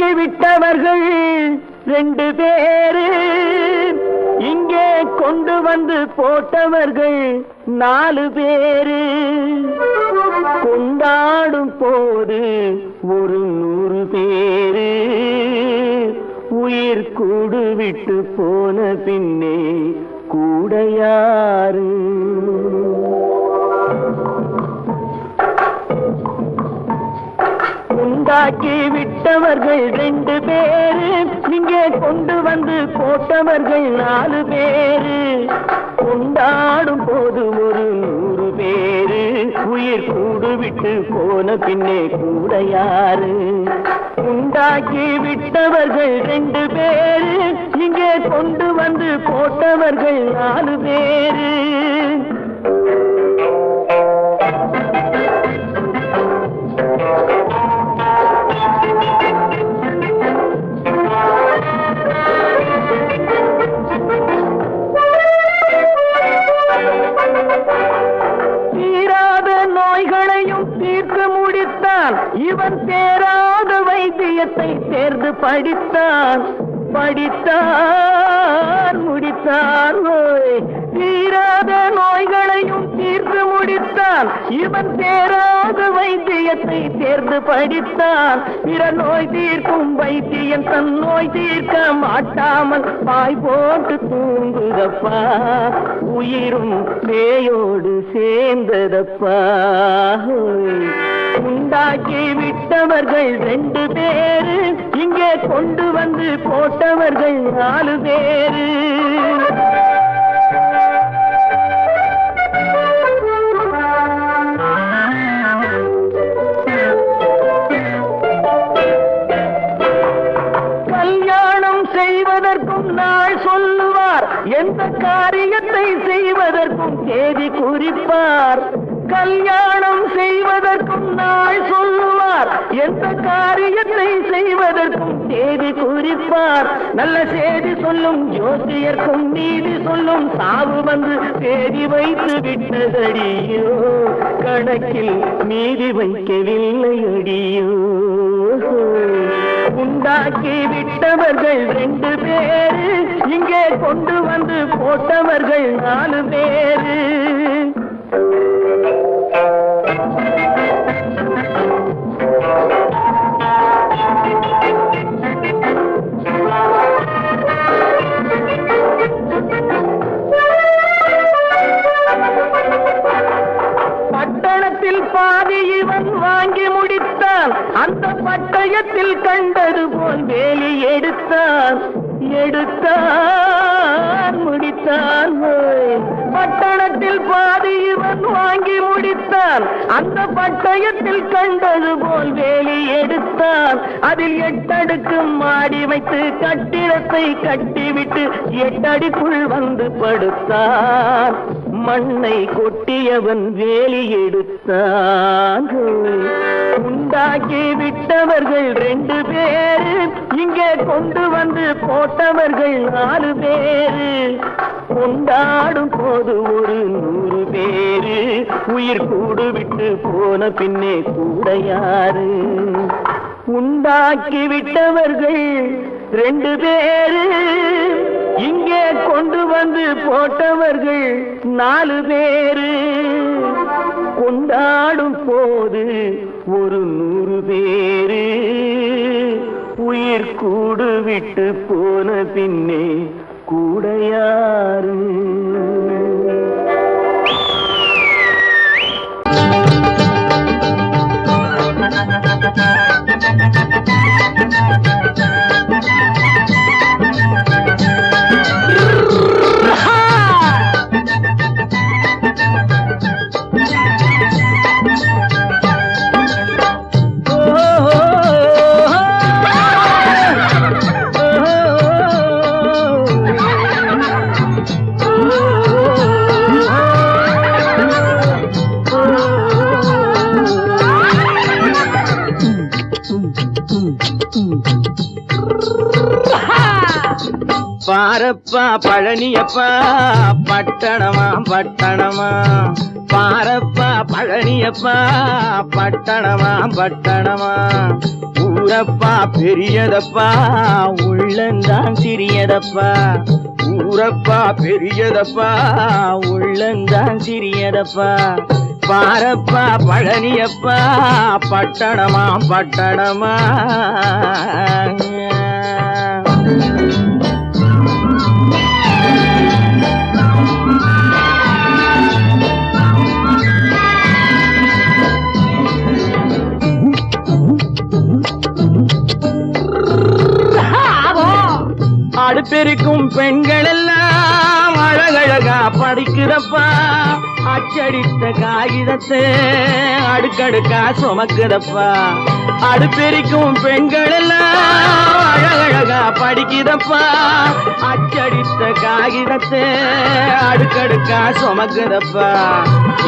உண்டாக்கி விட்டவர்கள் 2 பேரு, இங்கே கொண்டு வந்து போட்டவர்கள் 4 பேரு. கொண்டாடும் போது ஒரு 100 பேரு, உயிர் கூடு விட்டு போன பின்னே கூட யாரு? உண்டாக்கி விட்டவர்கள் 2 பேரு, இங்கே கொண்டு வந்து போட்டவர்கள் 4 பேரு. கொண்டாடும் போது ஒரு 100 பேரு, உயிர் கூடு விட்டு போன பின்னே கூட யாரு? உண்டாக்கி விட்டவர்கள் 2 பேரு, இங்கே கொண்டு வந்து போட்டவர்கள் 4 பேரு. இவன் தேராத வைத்தியத்தை தேர்ந்து படித்தான், முடித்தான். தீராத நோய்களையும் தீர்த்து முடித்தான். இவன் தேராத வைத்தியத்தை தேர்ந்து படித்தான். பிற நோய் தீர்க்கும் வைத்தியன் தன் நோய் தீர்க்க மாட்டாமல் பாய் போட்டு தூங்குதப்பா, உயிரும் பேயோடு சேர்ந்ததப்பா. உண்டாக்கி விட்டவர்கள் 2 பேரு, இங்கே கொண்டு வந்து போட்டவர்கள் 4 பேரு. கல்யாணம் செய்வதற்கும் நாள் சொல்லுவார், எந்த காரியத்தை செய்வதற்கும் தேதி குறிப்பார். கல்யாணம் செய்வதற்கும் நாள் சொல்லுவார், எந்த காரியத்தை செய்வதற்கும் தேதி குறிப்பார். நல்ல செய்தி சொல்லும் ஜோசியர்க்கும் நீதி சொல்லும் சாவு வந்து தேதி வைத்து விட்டதடியோ, கணக்கில் நீதி வைக்கவில்லை அடியோ. உண்டாக்கி விட்டவர்கள் 2 பேரு, இங்கே கொண்டு வந்து போட்டவர்கள் 4 பேரு. பட்டணத்தில் பாதி இவன் வாங்கி முடித்தான், அந்த பட்டயத்தில் கண்டது போல் வேலி எடுத்தான், முடித்தான். பட்டணத்தில் பாதி இவன் வாங்கி முடித்தான், அந்த பட்டயத்தில் கண்டது போல் வேலி எடுத்தான். அதில் 8 அடுக்கு மாடி வைத்து கட்டிடத்தை கட்டிவிட்டு 8 அடிக்குள் வந்து படுத்தான். மண்ணை கொட்டியவன் வேலி எடுத்தான். உண்டாக்கி விட்டவர்கள் 2 பேரு, இங்கே கொண்டு வந்து போட்டவர்கள் 4 பேரு. கொண்டாடும் போது ஒரு 100 பேரு, உயிர் கூடு விட்டு போன பின்னே கூட யாரு? உண்டாக்கி விட்டவர்கள் 2 பேரு, இங்கே கொண்டு வந்து போட்டவர்கள் 4 பேரு. கொண்டாடும் போது ஒரு 100 பேரு, உயிர் கூடு விட்டு போன பின்னே கூட யாரு? பாரப்பா பழனியப்பா பட்டணமா பட்டணமா பாரப்பா பழனியப்பா பட்டணமா பட்டணமா ஊரப்பா பெரியதப்பா உள்ளந்தான் சிறியதப்பா ஊரப்பா பெரியதப்பா உள்ளந்தான் சிறியதப்பா பாரப்பா பழனியப்பா பட்டணமா பட்டணமா அடுப்பெருக்கும் பெண்கள் எல்லாம் அழகழகா படிக்கிறப்பா அச்சடித்த காகிதத்தை அடுக்கடுக்கா சுமக்குதப்பா அடுப்பெருக்கும் பெண்கள் எல்லாம் அழகழகா படிக்கிறப்பா அச்சடித்த காகிதத்தை அடுக்கடுக்கா சுமக்குதப்பா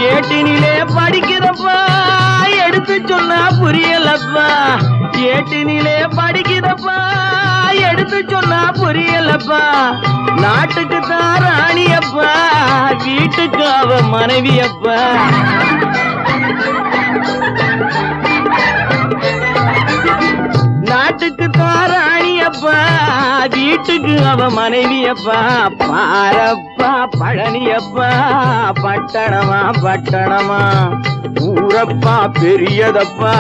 ஏட்டினிலே படிக்கிறப்பா எடுத்து சொன்னா புரியலப்பா ஏட்டினிலே படிக்கிறப்பா எடுத்து சொன்னா புரியலப்பா நாட்டுக்கு தான் ராணியப்பா வீட்டுக்கு அவ மனைவியப்பா நாட்டுக்கு தான் ராணியப்பா வீட்டுக்கு அவ மனைவியப்பா பாரப்பா பழனியப்பா பட்டணமா பட்டணமா ஊரப்பா பெரியதப்பா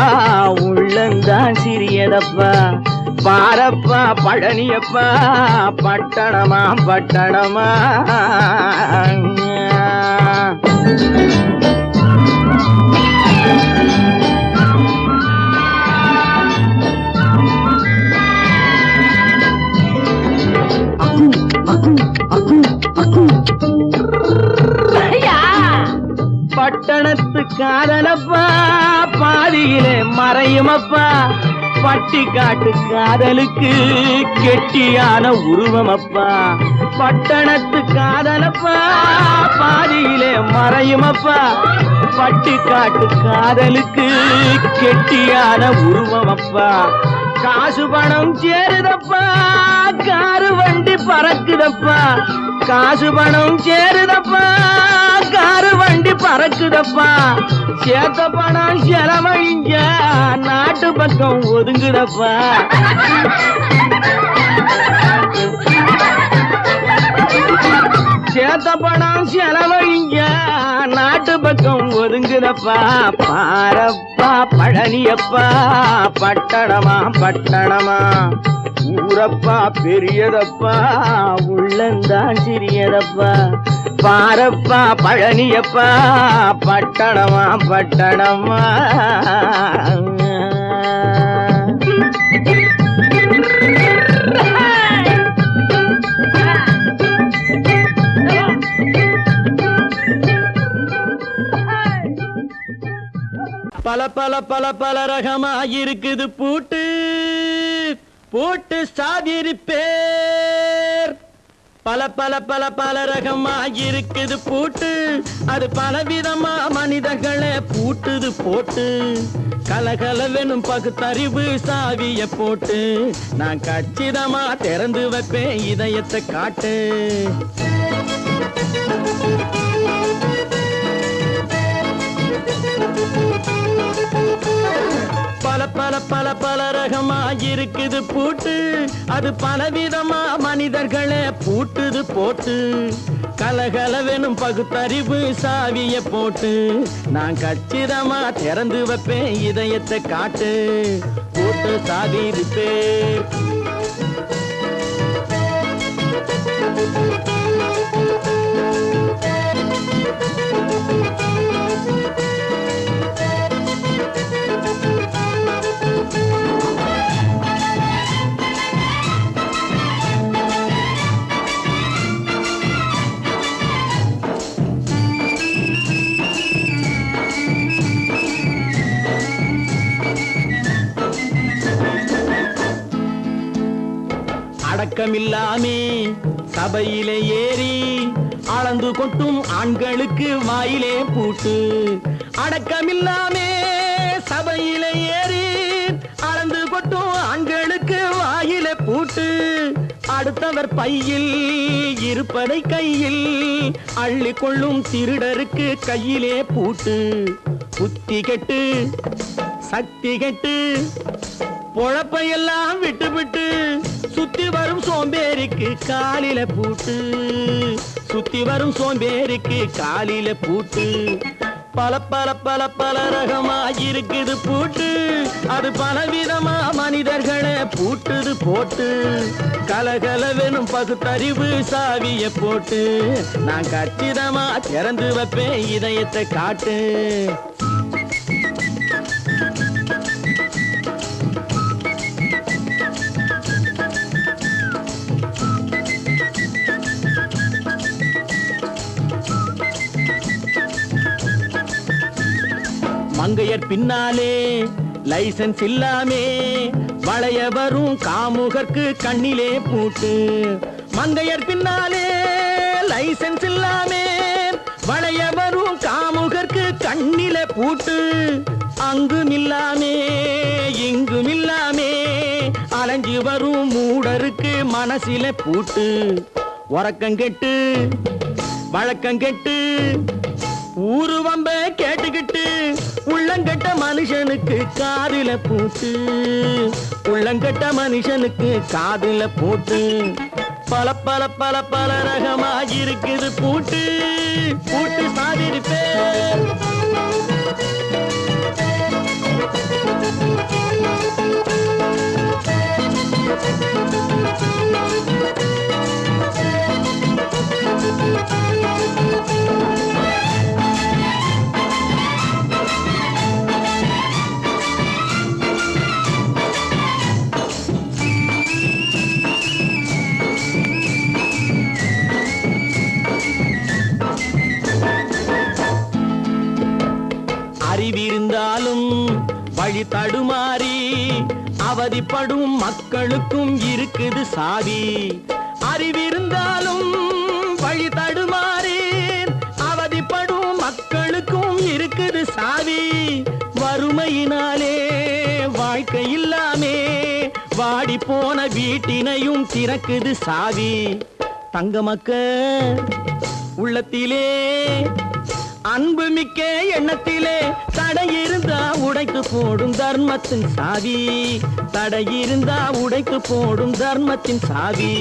உள்ளந்தான் சிறியதப்பா பாரப்பா பழனியப்பா பட்டணமா பட்டணமா பட்டணத்து காதலப்பா பாதியிலே மறையுமப்பா பட்டி காட்டு காதலுக்கு கெட்டியான உருவமப்பா பட்டணத்து காதலப்பா பாதியிலே மறையுமப்பா பட்டி காட்டு காதலுக்கு கெட்டியான உருவமப்பா காசு பணம் சேருதப்பா காரு வண்டி பறக்குதப்பா காசு பணம் சேருதப்பா காரு வண்டி பறக்குதப்பா சேத்த பணம் செலவழிஞ்ச நாட்டு பக்கம் ஒதுங்குதப்பா சேத்த பணம் செலவழிஞ்ச நாட்டு பக்கம் ஒதுங்குதப்பா பாரப்பா பழனியப்பா பட்டணமா பட்டணமா ஊரப்பா பெரியதப்பா உள்ளந்தான் சிறியதப்பா பாரப்பா பழனியப்பா பட்டணமா பட்டணமா பல பல பல பல ரகமா இருக்குது பூட்டு பூட்டு சாதிரி பேர் பல பல பல பல ரகமா இருக்குது பூட்டு அது பலவிதமா மனிதர்களை பூட்டுது போட்டு கலகலவெனும் பகுத்தறிவு சாவிய போட்டு நான் கச்சிதமா திறந்து வைப்பேன் இதயத்தை காட்டு பல பல பல பல ரகமா இருக்குது பூட்டு அது பலவிதமா மனிதர்களை பூட்டுது போட்டு கலகலவெனும் பகுத்தறிவு சாவிய போட்டு நான் கச்சிதமா திறந்து வைப்பேன் இதயத்தை காட்டு போட்டு சாதிரு பேர் அடக்கமில்லாமே சபையிலே ஏறி அளந்து கொட்டும் ஆண்களுக்கு வாயிலே பூட்டு அடக்கமில்லாமே சபையிலே ஏறி அளந்து கொட்டும் ஆண்களுக்கு வாயிலே பூட்டு அடுத்த அவரவர் பையில் இருப்பதை கையில் அள்ளிக்கொள்ளும் திருடருக்கு கையிலே பூட்டு. புத்தி கெட்டு சக்தி கெட்டு பொழப்பையெல்லாம் விட்டு விட்டு சுத்தி வரும் சோம்பேறிக்கு காலில பூட்டு. சுத்தி வரும் சோம்பேறிக்கு காலில பூட்டு. பல பல பல பல ரகமா இருக்குது பூட்டு. அது பலவிதமா மனிதர்களை பூட்டுது போட்டு. கலகலவெனும் பகுத்தறிவு சாவிய போட்டு நான் கச்சிதமா திறந்து வைப்பேன் இதயத்தை காட்டு. மங்கையர் பின்னாலே லைசன்ஸ் இல்லாமே வளைய வரும் காமுகர்க்கு கண்ணிலே பூட்டு. மங்கையர் பின்னாலே லைசன்ஸ் இல்லாமே வளைய வரும் காமுகர்க்கு கண்ணிலே பூட்டு. அங்கும் இல்லாமே இங்கும் இல்லாமே அலைஞ்சு வரும் மூடருக்கு மனசில பூட்டு. உறக்கங்கெட்டு வழக்கங்கெட்டு ஊரு வம்ப கேட்டுக்கிட்டு உள்ளங்கட்ட மனுஷனுக்கு காதில பூட்டு. உள்ளங்கட்ட மனுஷனுக்கு காதில பூட்டு. பல பல பல பல ரகமா இருக்குது பூட்டு. பூட்டு சாதிருப்பேன். அறிவிருந்தாலும் வழி தடுமாறி அவதிப்படும் மக்களுக்கும் இருக்குது சாவி. அறிவிருந்தாலும் வழி தடுமாறி அவதிப்படும் மக்களுக்கும் இருக்குது சாவி. வறுமையினாலே வாழ்க்கை இல்லாமே வாடி போன வீட்டினையும் திறக்குது சாவி. தங்க மக்க உள்ளத்திலே அன்பு மிக்க எண்ணத்திலே தடை இருந்தா உடைத்து போடும் தர்மத்தின் சாவி. தடை இருந்தா உடைத்து போடும் தர்மத்தின் சாவி.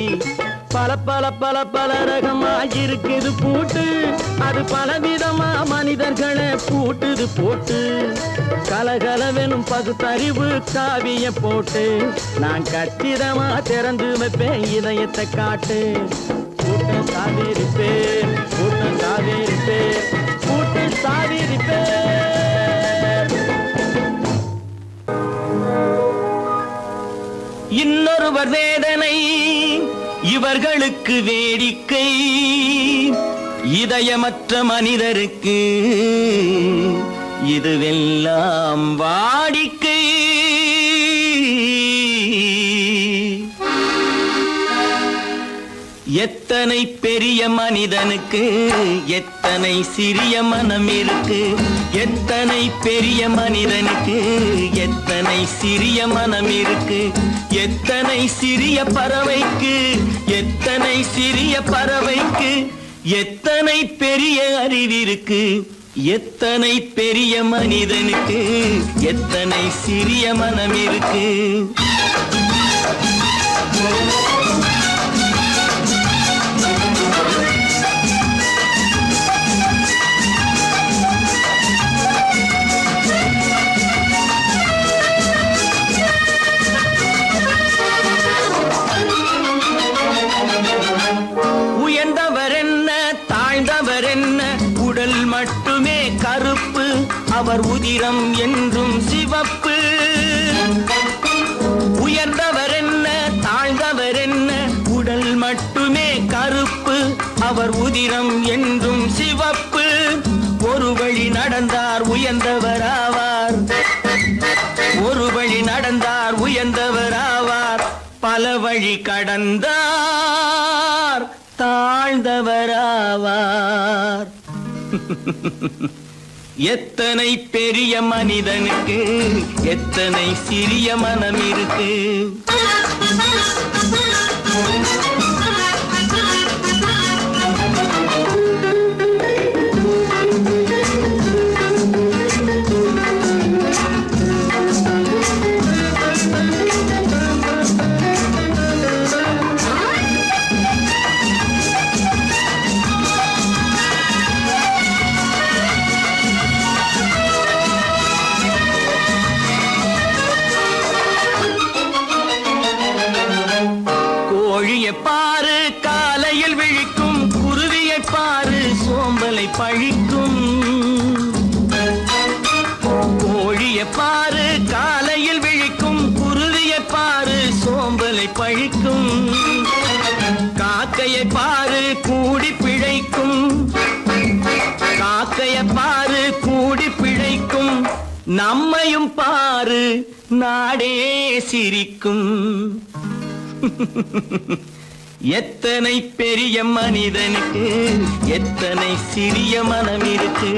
பல பல பல பல ரகமா இருக்குது பூட்டு. அது பலவிதமா மனிதர்களை பூட்டுது போட்டு. கலகலவெனும் பகுத்தறிவு சாவிய போட்டு நான் கச்சிதமா திறந்து வைப்பேன் இதயத்தை காட்டு. பூட்டு சாவிருப்பேன் பூட்டு சாவிருப்பேன் பூட்டு சாவிருப்பேன். இன்னொருவர் வேதனை இவர்களுக்கு வேடிக்கை. இதயமற்ற மனிதருக்கு இதுவெல்லாம் வாடிக்கை. எத்தனை பெரிய மனிதனுக்கு எத்தனை சிறிய மனம் இருக்கு. எத்தனை பெரிய மனிதனுக்கு எத்தனை சிறிய மனம் இருக்கு. எத்தனை சிறிய பறவைக்கு எத்தனை சிறிய பறவைக்கு எத்தனை பெரிய அறிவிருக்கு. எத்தனை பெரிய மனிதனுக்கு எத்தனை சிறிய மனம் இருக்கு. மட்டுமே கருப்பு அவர் உதிரம் என்றும் சிவப்பு. உயர்ந்தவர் என்ன தாழ்ந்தவர் என்ன உடல் மட்டுமே கருப்பு அவர் உதிரம் என்றும் சிவப்பு. ஒரு வழி நடந்தார் உயர்ந்தவராவார். ஒரு வழி நடந்தார் உயர்ந்தவராவார். பல வழி கடந்தார் தாழ்ந்தவராவார். எத்தனை பெரிய மனிதனுக்கு எத்தனை சிறிய மனம் இருக்கு. கிளிய பாரு காலையில் விழிக்கும், குருவிய பாரு சோம்பலை பழிக்கும், காக்கையை பாரு கூடி பிழைக்கும், காக்கைய பாரு கூடி பிழைக்கும், நம்மையும் பாரு நாடே சிரிக்கும். எத்தனை பெரிய மனிதனுக்கு எத்தனை சிறிய மனம் இருக்கு.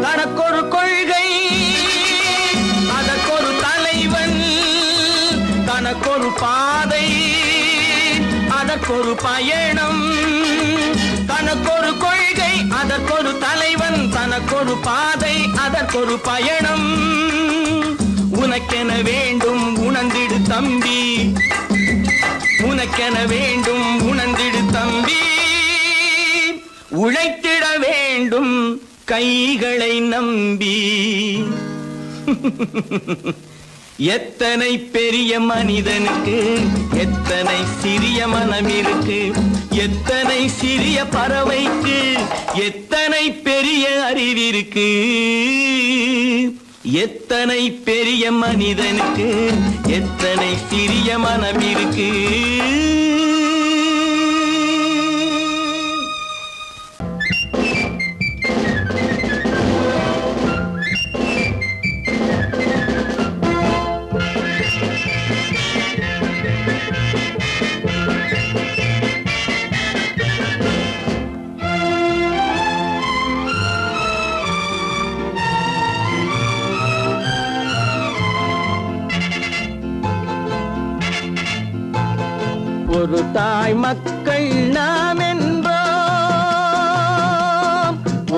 தனக்கொரு கொள்கை அதற்கொரு தலைவன், தனக்கொரு பாதை அதற்கொரு பயணம், தனக்கொரு கொள்கை அதற்கொரு தலைவன், தனக்கொரு பாதை அதற்கொரு பயணம். உனக்கென வேண்டும் உணர்ந்திடு தம்பி, உனக்கென வேண்டும் உணர்ந்திடு தம்பி, உழைத்திட வேண்டும் கைகளை நம்பி. எத்தனை பெரிய மனிதனுக்கு எத்தனை சிறிய மனம் இருக்கு, எத்தனை சிறிய பறவைக்கு எத்தனை பெரிய அறிவிருக்கு. எத்தனை பெரிய மனிதனுக்கு எத்தனை சிறிய மனம் இருக்கு. ஒரு தாய் மக்கள் நாம் என்போம்,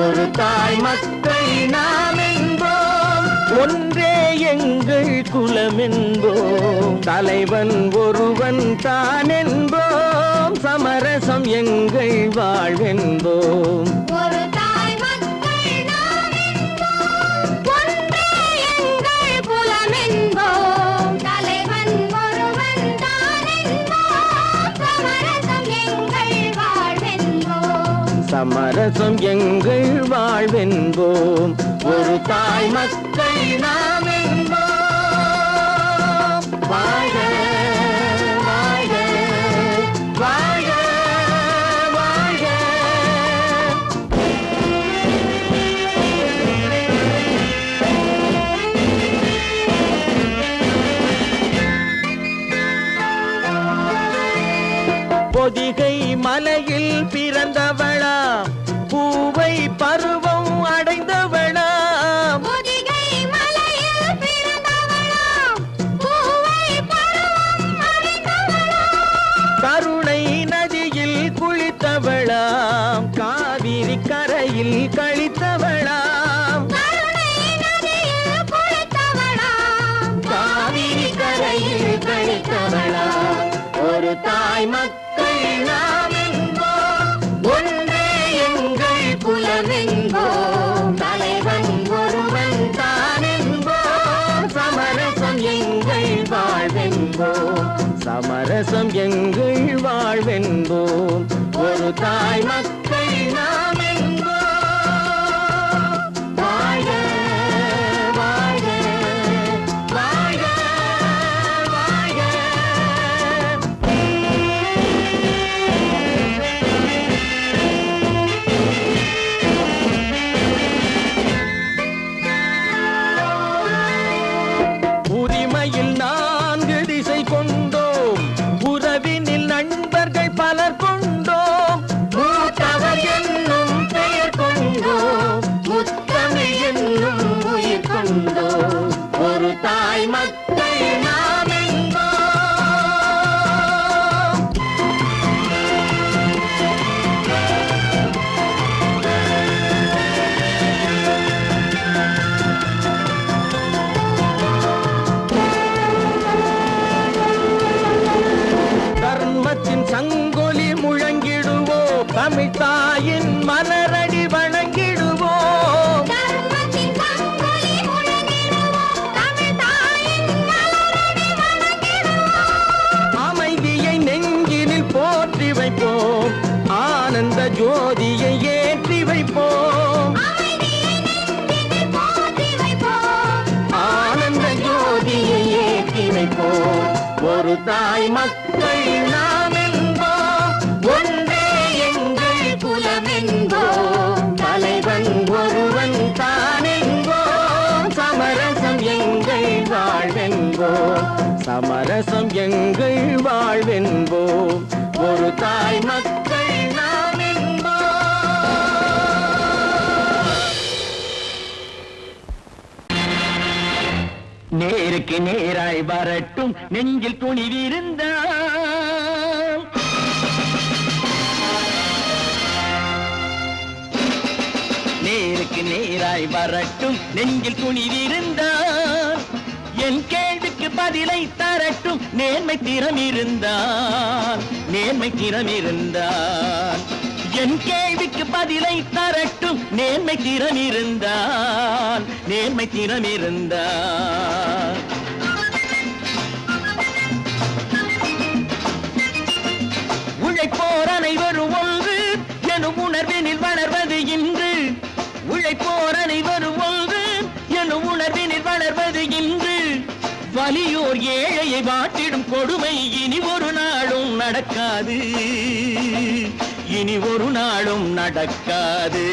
ஒரு தாய் மக்கள் நாம் என்போம், ஒன்றே எங்கள் குலம் என்போம், தலைவன் ஒருவன் தான் என்போம், சமரசம் எங்கள் வாழ்வென்போம். ஒரு தாய் மக்கள் நாம் என்போம், ஒன்றே எங்கள் குலம் என்போம், தலைவன் ஒருவன் தான் என்போம், சமரசம் எங்கள் வாழ்வென்போம். சமரசம் எங்கள் வாழ்வென்போம். ஒரு தாய் மக்கள் நாம் என்போம். வாழ்க வாழ்க வாழ்க வாழ்க. பொதிகை மலையில் பிறந்தவளா, பூவை பருவம் அடைந்தவளா, பொதிகை மலையில் பிறந்தவளாம், பூவை பருவம் அடைந்தவளாம், கருணை நதியில் குளித்தவளாம், காவிரி கரையில் கழித்தவளாம், கருணை நதியில் குளித்தவளாம், காவிரி கரையில் கழித்தவளாம். ஒரு தாய் மக்கள் நாம் என்போம், ஒன்றே எங்கள் குலம் என்போம், தலைவன் ஒருவன் தான் என்போம், சமரசம் எங்கள் வாழ்வென்போம், சமரசம் எங்கள் வாழ்வென்போம். ஒரு தாய் மக்கள் நாம் என்போம். வாழ்க வாழ்க வாழ்க வாழ்க. உரிமையில் 4 திசை கொண்டோம், உறவினில் நண்பர்கள் பலர் கொண்டோம், மூத்தவர் என்னும் பெயர் கொண்டோம், முத்தமிழ் என்னும் உயிர் கொண்டோம். ஒரு தாய் மக்கள் நாம் என்போம். ஜோதியை ஏற்றி வைப்போம், அமைதியை நெஞ்சினில் போற்றி வைப்போம். ஆனந்த ஜோதியை ஏற்றி வைப்போம். ஒரு தாய் மக்கள் நாம் என்போம், ஒன்றே எங்கள் குலம் என்போம். தலைவன் ஒருவன் தான் என்போம், சமரசம் எங்கள் வாழ்வென்போம், சமரசம் எங்கள் வாழ்வென்போம். ஒரு தாய் மக்கள் நாம் என்போம். நேருக்கு நேராய் வரட்டும் நெஞ்சில் துணிவிருந்தால், நேருக்கு நேராய் வரட்டும் நெஞ்சில் துணிவிருந்தால், என் கேள்விக்கு பதிலை தரட்டும் நேர்மை திறம் இருந்தால், நேர்மை திறம் இருந்தால். என் கேள்விக்கு பதிலை தரட்டும் நேர்மை திறம் இருந்தால், நேர்மை திறம் இருந்தால். உழைப்போர் அனைவரும் ஒன்று எனும் உணர்வினில் வளர்வது இன்று, உழைப்போர் அனைவரும் ஒன்று எனும் உணர்வினில் வளர்வது இன்று. வலியோர் ஏழையை வாட்டிடும் கொடுமை இனி ஒரு நாளும் நடக்காது, இனி ஒரு நாளும் நடக்காது.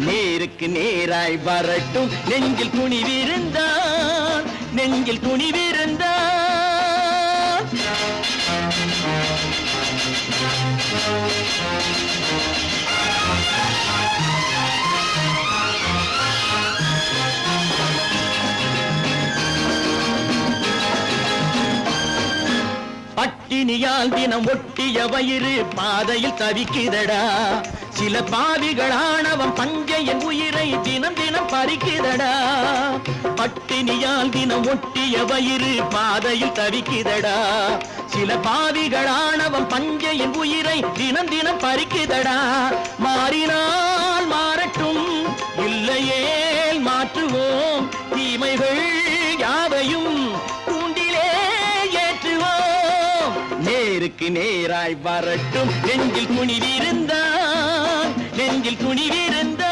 நேருக்கு நேராய் வரட்டும் நெஞ்சில் துணிவிருந்தால், நெஞ்சில் துணிவிருந்தால். பட்டினியால் தினம் ஒட்டிய வயிறு பாதையில் தவிக்குதடா, சில பாவிகளானவன் பஞ்சையின் உயிரை தினம் தினம் பறிக்குதடா. பட்டினியால் தினம் ஒட்டிய வயிறு பாதையில் தவிக்குதடா, சில பாவிகளானவன் பஞ்சையின் உயிரை தினம் தினம் பறிக்குதடா. மாறினால் மாறட்டும், இல்லையேல் மாற்றுவோம், தீமைகள் யாவையும் தூண்டிலே ஏற்றுவோம். நேருக்கு நேராய் வரட்டும் நெஞ்சில் துணிவிருந்தால், நெஞ்சில் துணிவிருந்தால்.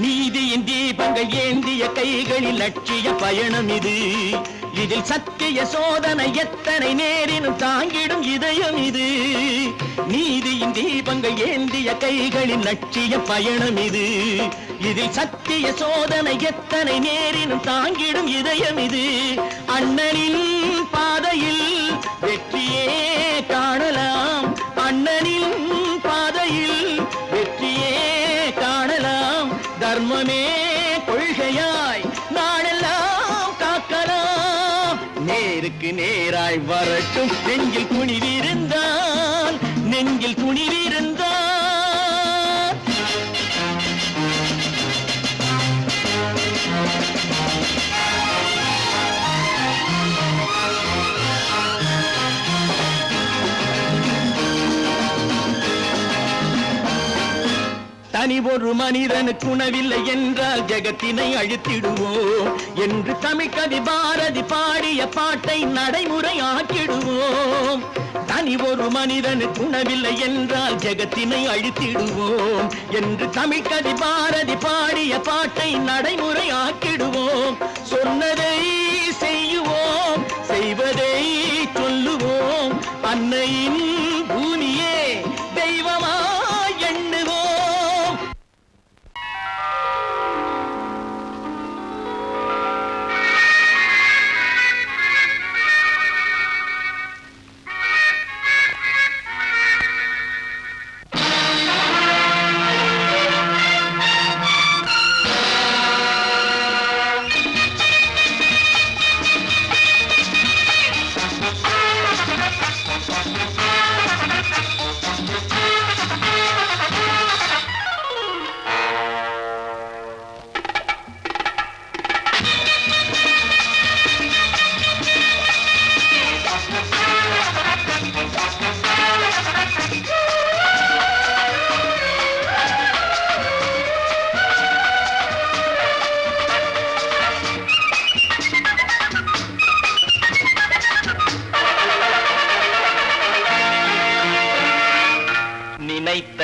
நீதியின் தீபங்கள் ஏந்திய கைகளில் லட்சிய பயணம் இது, இதில் சத்திய சோதனை எத்தனை நேரினும் தாங்கிடும் இதயம் இது. நீதியின் தீபங்கள் ஏந்திய கைகளில் லட்சிய பயணம் இது, இதில் சத்திய சோதனை எத்தனை நேரினும் தாங்கிடும் இதயம் இது. அண்ணனின் பாதையில் வெற்றியே காணலாம், அண்ணனின் பாதையில் வெற்றியே காணலாம். தர்மமே கொள்கையாய் நாடெல்லாம் காக்கலாம். நேருக்கு நேராய் வரட்டும் நெஞ்சில் துணிவிருந்தால், நெஞ்சில் துணிவிருந்தால். தனி ஒரு மனிதனுக்கு உணவில்லை என்றால் ஜெகத்தினை அழித்திடுவோம் என்று தமிழ் கவி பாரதி பாடிய பாட்டை நடைமுறையாக்கிடுவோம். தனி ஒரு மனிதனுக்கு உணவில்லை என்றால் ஜெகத்தினை அழித்திடுவோம் என்று தமிழ் கவி பாரதி பாடிய பாட்டை நடைமுறையாக்கிடுவோம். சொன்னதை செய்யுவோம், செய்வதை சொல்லுவோம், அன்னையின் பூமியே தெய்வமா எண்ணுவோம்.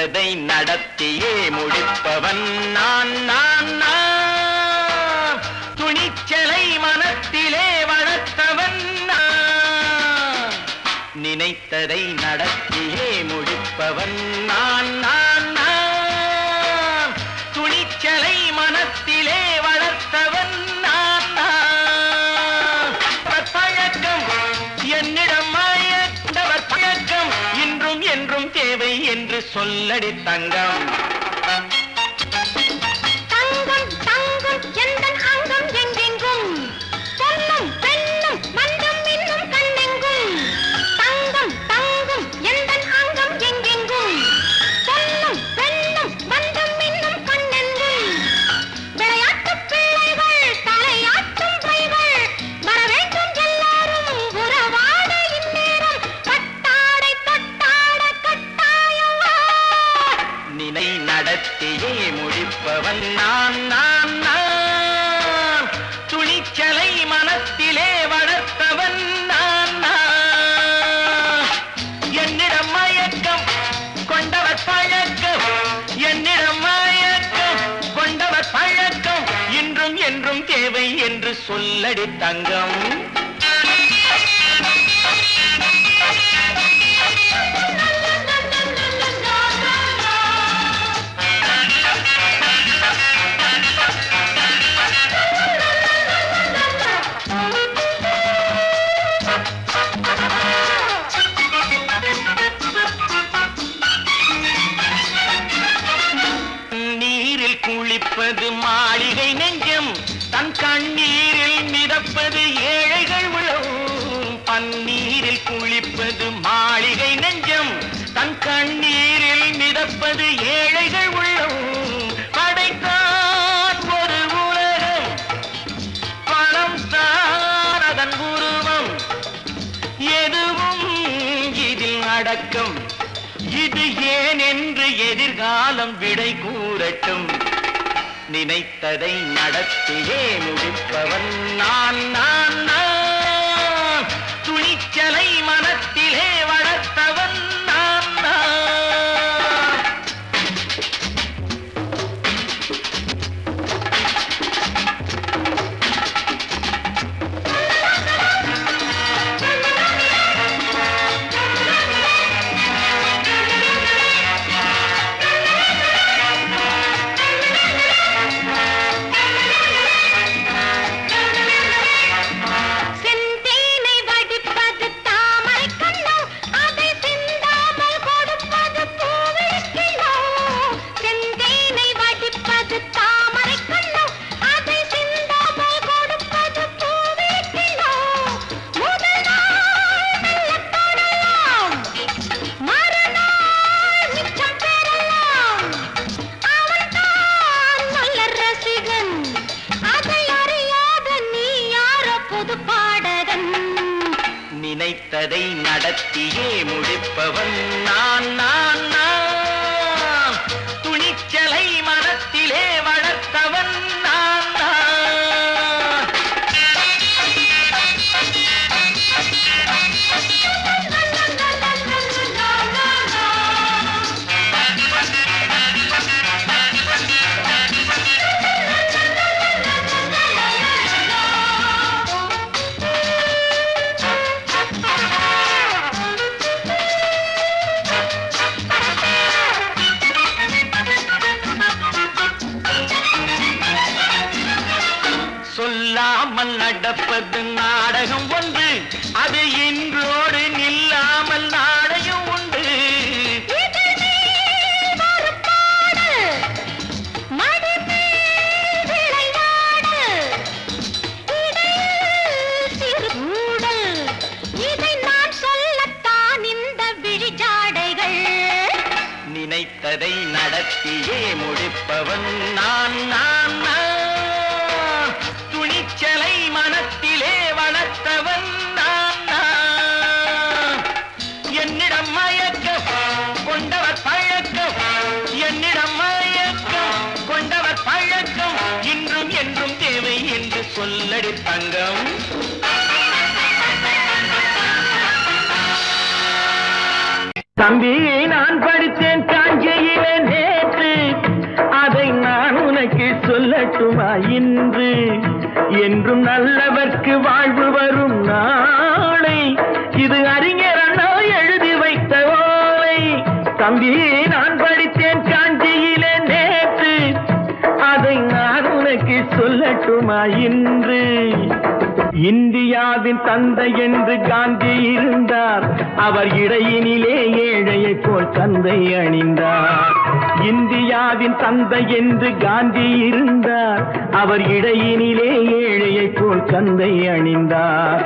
நினைத்ததை நடத்தியே முடிப்பவன் நான் நான் நான். துணிச்சலை மனத்திலே வளர்த்தவன் நான். நினைத்ததை நடத்தியே முடிப்பவன் நான் நான் நான். துணிச்சலை மனத்திலே வளர்த்தவன் நான் நான். பழக்கம் என்னிடம் மாயவர் பழக்கம் இன்றும் என்றும் தேவை என்று சொல்லடி தங்கம். தங்கம் தங்கம் எந்தன் அங்கம் எங்கெங்கும் பொன்னும் பெண்ணும் மண்டும் இன்னும் கண்ணெங்கும். தங்கம் தங்கம் எந்தன் அங்கம் எங்கெங்கும் பொன்னும் பெண்ணும் மண்டும் இன்னும் கண்ணெங்கும். விளையாட்டு பிள்ளைகள் தலையாட்டும் கைகள் வர வேண்டும் எல்லாரும் உறவாட இந்நேரம் பட்டாடை தொட்டாட கட்டாயமா. நினை நடத்தியே முடிப்பவன் நான் நான் நான். துணிச்சலை மனத்திலே வளர்த்தவன் நான் நான். என்னிடம் மயக்கம் கொண்டவர் பழக்கம் என்னிடம் மயக்கம் கொண்டவர் பழக்கம் இன்றும் என்றும் தேவை என்று சொல்லடி தங்கம். நீரில் குளிப்பது மாளிகை நெஞ்சம் தன் கண்ணீரில் மிதப்பது ஏழைகள் உளவும். பன்னீரில் குளிப்பது மாளிகை நெஞ்சம் தன் கண்ணீரில் மிதப்பது ஏழைகள் உள்ளவும். படைத்தான் ஒரு உலகம் பணம் தான் அதன் உருவம். எதுவும் இதில் அடக்கம். இது ஏன் என்று எதிர்காலம் விடை கூறட்டும். நினைத்ததை நடத்தியே முடிப்பவன் நான் நான் நான். துணிச்சலை மனத்திலே வளர்த்தவன் நான் நான். செந்தேனை வடிப்பது தாமரை கண்ணம் அதை சிந்தாமல் கொடுப்பது பூவிழிக்கிண்ணம். செந்தேனை வடிப்பது தாமரை கண்ணம் அதை சிந்தாமல் கொடுப்பது பூவிழிக்கிண்ணம். முதல் நாள் மெல்லத் தொடலாம் மறுநாள் மிச்சம் பெறலாம். அவன்தான் நல்ல ரசிகன் அதை அறியாத நீ யாரோ புது பாடகன். நினைத்ததை நடத்தியே முடிப்பவன் நான் நான் நான். துணிச்சலை மனத்திலே வளர்த்தவன் நான் நான். சொல்லாமல் நடப்பது நாடகம் ஒன்று. அது இன்றோடு நில்லாமல் நாளையும் உண்டு. இதழ் மேல் ஒரு பாடு, மடி மேல் விளையாடு, இடையில் சிறு ஊடல். இதை நான் சொல்லத்தான் இந்த விழிஜாடைகள். நினைத்ததை நடத்தியே முடிப்பவன் நான் நான் நான். துணிச்சலை மனத்திலே வளர்த்தவன் நான் நான். என்னிடம் மயக்கம் கொண்டவர் பழக்கம் என்னிடம் மயக்கம் கொண்டவர் பழக்கம் இன்றும் என்றும் தேவை என்று சொல்லடி தங்கம். தம்பி நான் படித்தேன் காஞ்சியிலே என்றும் நல்லவர்க்கு வாழ்வு வரும் நாளை இது அறிஞர் அண்ணா எழுதி வைத்த ஓலை. தம்பி நான் படித்தேன் காஞ்சியிலே நேற்று, அதை நான் உனக்கு சொல்லட்டுமா இன்று? இந்தியாவின் தந்தை என்று காந்தி இருந்தார், அவர் இடையினிலே ஏழையை போல் தந்தை அணிந்தார். இந்தியாவின் தந்தை என்று காந்தி இருந்தார், அவர் இடையினிலே ஏழையை போல் தந்தை அணிந்தார்.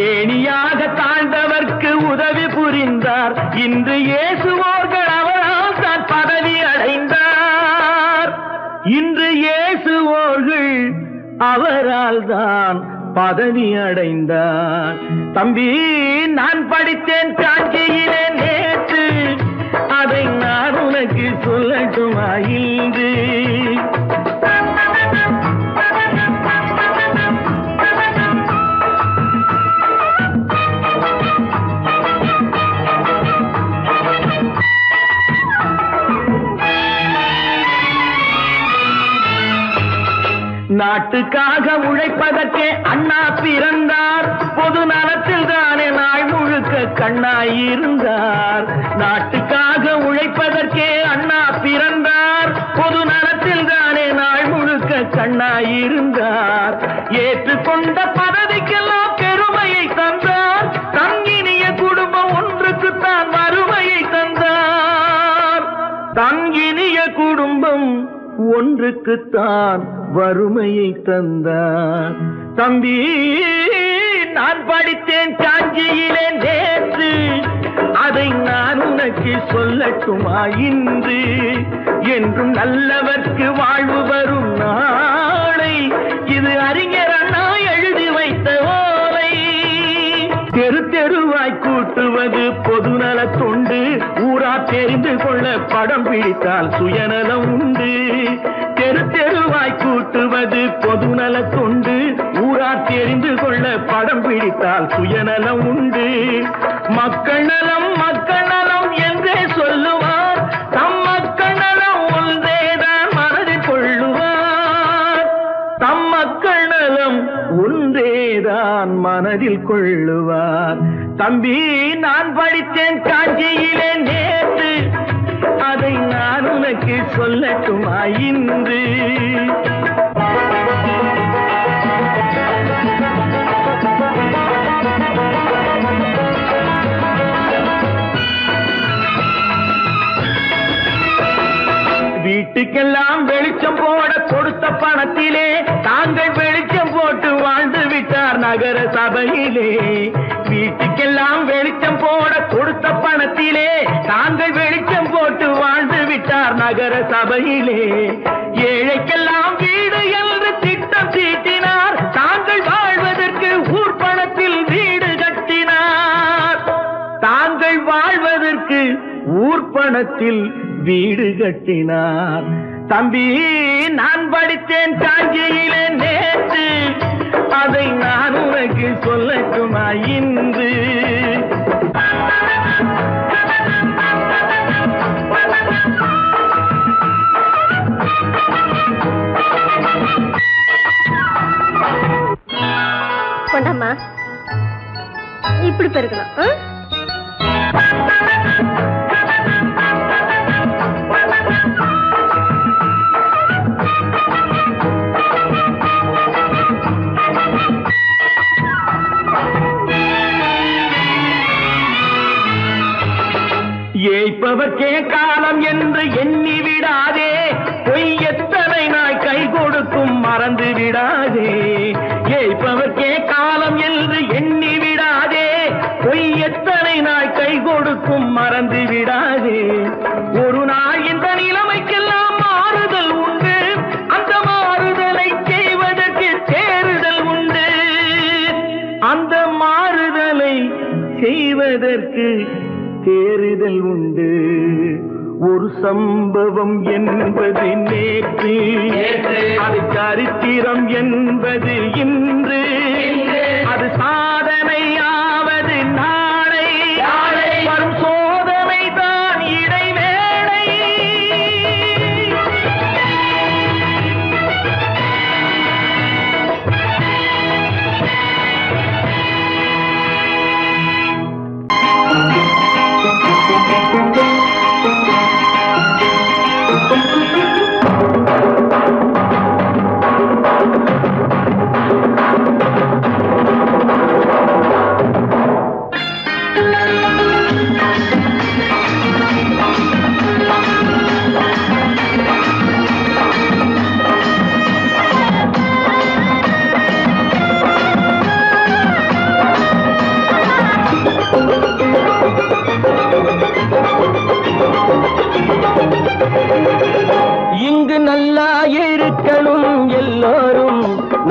ஏணியாக தாழ்ந்தவர்க்கு உதவி புரிந்தார், இன்று இயேசுவோர்கள் அவரால் தான் பதவி அடைந்தார். இன்று இயேசுவோர்கள் அவரால் தான் பதவி அடைந்தார். தம்பி நான் படித்தேன் காஞ்சியிலே நேற்று, அதை நான் உனக்கு சொல்லட்டுமா இன்று? நாட்டுக்காக உழைப்பதற்கே அண்ணா பிறந்தார், பொது நலத்தில் தானே நாள் முழுக்க கண்ணாயிருந்தார். நாட்டுக்காக உழைப்பதற்கே அண்ணா பிறந்தார், பொது நலத்தில் தானே நாள் முழுக்க கண்ணாயிருந்தார். ஏற்றுக்கொண்ட பதவிக்கெல்லாம் பெருமையை தந்தார், தங்கினிய குடும்பம் ஒன்றுக்குத்தான் வறுமையை தந்தார். தங்கினிய குடும்பம் ஒன்றுக்குத்தான் வறுமையை தந்தார். தம்பி நான் படித்தேன் காஞ்சியிலே நேற்று, அதை நான் உனக்கு சொல்லட்டுமா இன்று? என்றும் நல்லவர்க்கு வாழ்வு வரும் நாளை இது அறிஞர் அண்ணா எழுதி வைத்த ஓலை. தெரு தெருவாய் கூட்டுவது பொதுநல தொண்டு, ஊரா தெரிந்து கொள்ள படம் பிடித்தால் சுயநலம் உண்டு. தெரு தெருவாய் கூட்டுவது பொதுநல தொண்டு, ஊரா தெரிந்து கொள்ள படம் பிடித்தால் சுயநலம் உண்டு. மக்கள் நலம் என்றே சொல்லுவார், தம் மக்கள் நலம் ஒன்றேதான் மனதில் கொள்ளுவார். தம் மக்கள் நலம் ஒன்றேதான் மனதில் கொள்ளுவார். தம்பி நான் படித்தேன் காஞ்சியிலே நேற்று, அதை நான் உனக்கு சொல்லட்டுமா இன்று? வீட்டுக்கெல்லாம் வெளிச்சம் போட கொடுத்த பணத்திலே தாங்கள் வெளிச்சம் போட்டு வாழ்ந்து விட்டார் நகர சபையிலே. வீட்டுக்கெல்லாம் வெளிச்சம் போட கொடுத்த பணத்திலே தாங்கள் வெளிச்சம் போட்டு வாழ்ந்து விட்டார் நகர சபையிலே. ஏழைக்கெல்லாம் வீடு என்று திட்டம் தீட்டினார், தாங்கள் வாழ்வதற்கு ஊர் பணத்தில் வீடு கட்டினார். தாங்கள் வாழ்வதற்கு ஊர் பணத்தில் வீடு கட்டினார். தம்பி நான் படித்தேன் காஞ்சியிலே நேற்று, அதை நான் உனக்கு சொல்லட்டுமா இன்று? கொண்டாமா இப்படி பெருக்கணும். ஏய்ப்பவர்க்கே காலம் என்று எண்ணி விடாதே, பொய் எத்தனை நாய் கை கொடுக்கும் மறந்து விடாதே. ஏய்ப்பவர்க்கே காலம் என்று எண்ணி விடாதே, பொய் எத்தனை நாய் கை கொடுக்கும் மறந்து விடாதே. ஒரு நாள் இந்த நிலைமைக்கெல்லாம் மாறுதல் உண்டு, அந்த மாறுதலை செய்வதற்கு தேறுதல் உண்டு. அந்த மாறுதலை செய்வதற்கு தேறுதல் உண்டு. ஒரு சம்பவம் என்பது நேற்று, அது சரித்திரம் என்பது இன்று. அது சாதனையாவது நாளை, வரும் சோதனை தான் இடைவேளை.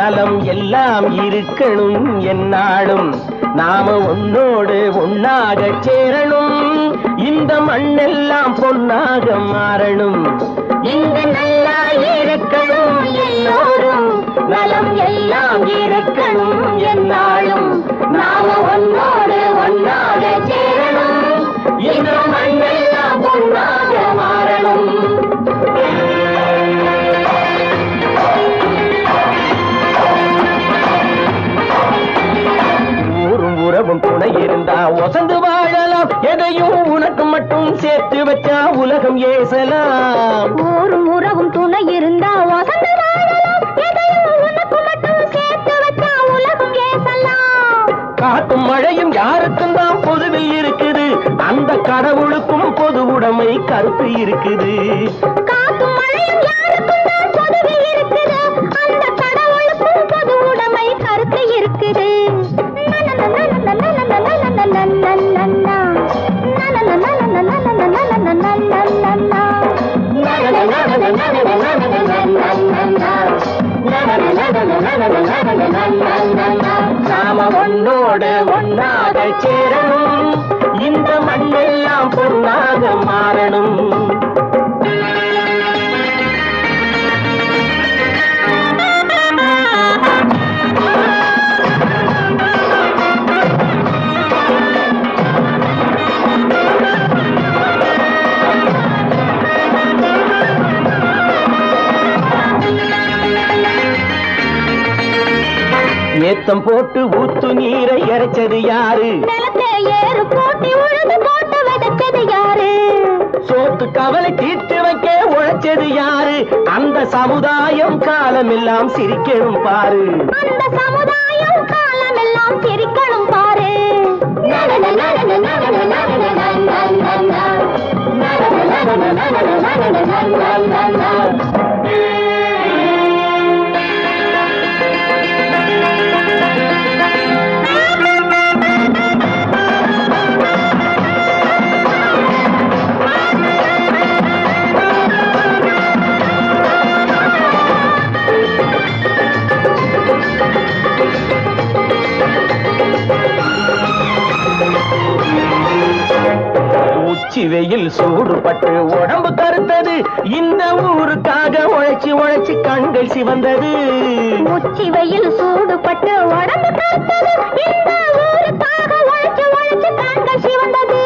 நலம் எல்லாம் இருக்கணும் என்னாலும் நாம உன்னோடு ஒன்னாக சேரணும் இந்த மண்ணெல்லாம் பொன்னாக மாறணும் இங்கு நல்லா இருக்கணும் எல்லோரும் நலம் எல்லாம் இருக்கணும் என்னாலும் நாம உன்னோடு ஒன்னாக சேரணும் இந்த மண்ணெல்லாம் பொன்னாக மாறணும் உறவும் துணை இருந்தா வசந்து வாழலாம் எதையும் உனக்கு மட்டும் சேர்த்து வச்சா உலகம் ஏசலாம் ஊரும் உறவும் துணை இருந்தா வசந்து வாழலாம் எதையும் உனக்கு மட்டும் சேர்த்து வச்சா உலகம் ஏசலாம் காத்தும் மழையும் யாருக்கும் தான் பொதுவில் இருக்குது அந்த கடவுளுக்கும் பொது உடைமை கருத்து இருக்குது காத்தும் மழையும் யாருக்கும் தான் பொதுவில் இருக்குது அந்த கடவுளுக்கும் பொது உடைமை கருத்து இருக்குது நாம ஒன்னோடு ஒன்னாக சேரணும் இந்த மண்ணெல்லாம் பொன்னாக மாறணும் ஏத்தம் போட்டு ஊத்து நீரை இறைச்சது யாரு நிலத்தை ஏறு போட்டி உழுது போட்டு விதைச்சது யாரு சோத்து கவலை தீர்த்து வைக்க உழைச்சது யாரு அந்த சமுதாயம் காலமெல்லாம் சிரிக்கணும் பாரு அந்த சமுதாயம் காலமெல்லாம் சிரிக்கணும் பாரு உச்சி வெயில் சூடுபட்டு உடம்பு கருத்தது இந்த ஊருக்காக உழைச்சி உழைச்சி கண்கள் சிவந்தது உச்சி வெயில் சூடுபட்டு உடம்பு கருத்தது இந்த ஊருக்காக உழைச்சி உழைச்சி கண்கள் சிவந்தது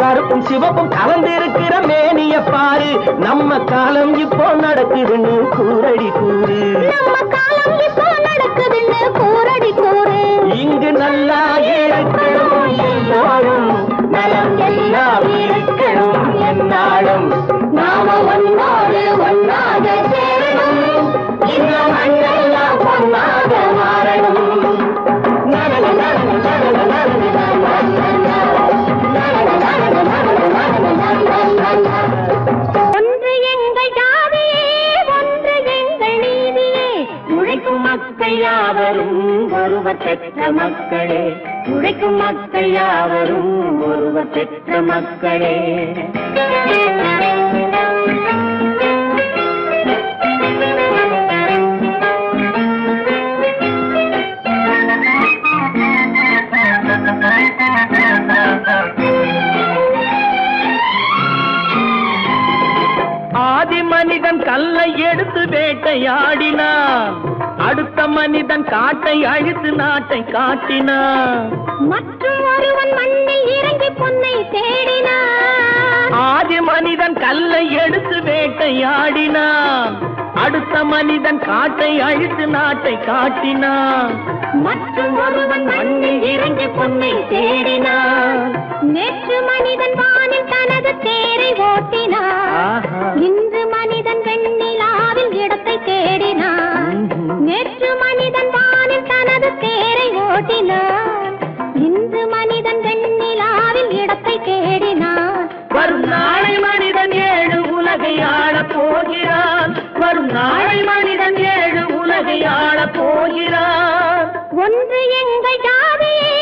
கருப்பும் சிவப்பும் கலந்திருக்கிற மேனிய பாரு நம்ம காலம் இப்போ நடக்குதுன்னு கூரடி கூறு நம்ம காலம் இப்போ நடக்குதுன்னு கூரடி கூறு இங்கு நல்லா இருக்கணும் எல்லாரும் நலம் எல்லாம் இருக்கணும் என்னாலும் நாம ஒன்னோடு ஒன்னாக சேரணும் இந்த மண்ணெல்லாம் பொன்னாக மாறணும் ஒன்று எங்கள் ஜாதியே ஒன்று எங்கள் நீதியே உழைக்கும் மக்கள் யாவரும் ஒருவர் பெற்ற மக்களே உழைக்கும் மக்கள் யாவரும் ஒருவர் பெற்ற மக்களே ஆதி மனிதன் கல்லை எடுத்து வேட்டையாடினான் அடுத்த மனிதன் காட்டை அழித்து நாட்டை காட்டினான் மற்றும் ஒருவன் மண்ணில் இறங்கி பொன்னை தேடினான் ஆதி மனிதன் கல்லை எடுத்து வேட்டையாடினான் அடுத்த மனிதன் காட்டை அழித்து நாட்டை காட்டினான் மற்றும் ஒருவன் மண்ணில் இறங்கி பொன்னை தேடினான் நேற்று மனிதன் வானில் தனது தேரை ஓட்டினான் இன்று மனிதன் வெண்ணிலாவில் இடத்தை தேடினான் நேற்று மனிதன் வானில் தனது தேரை ஓட்டினான் இன்று மனிதன் வெண்ணிலாவில் இடத்தை தேடினான் வரும் நாளை மனிதன் 7 உலகை ஆளப் போகிறான் வரும் நாளை மனிதன் 7 உலகை ஆளப் போகிறான் ஒன்று எங்கள் ஜாதியே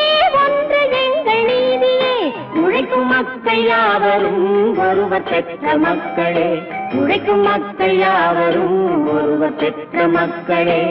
ஒன்று எங்கள் நீதியே உழைக்கும் மக்கள் யாவரும் ஒருவர் பெற்ற மக்களே உழைக்கும் மக்கள் யாவரும் ஒருவர் பெற்ற மக்களே.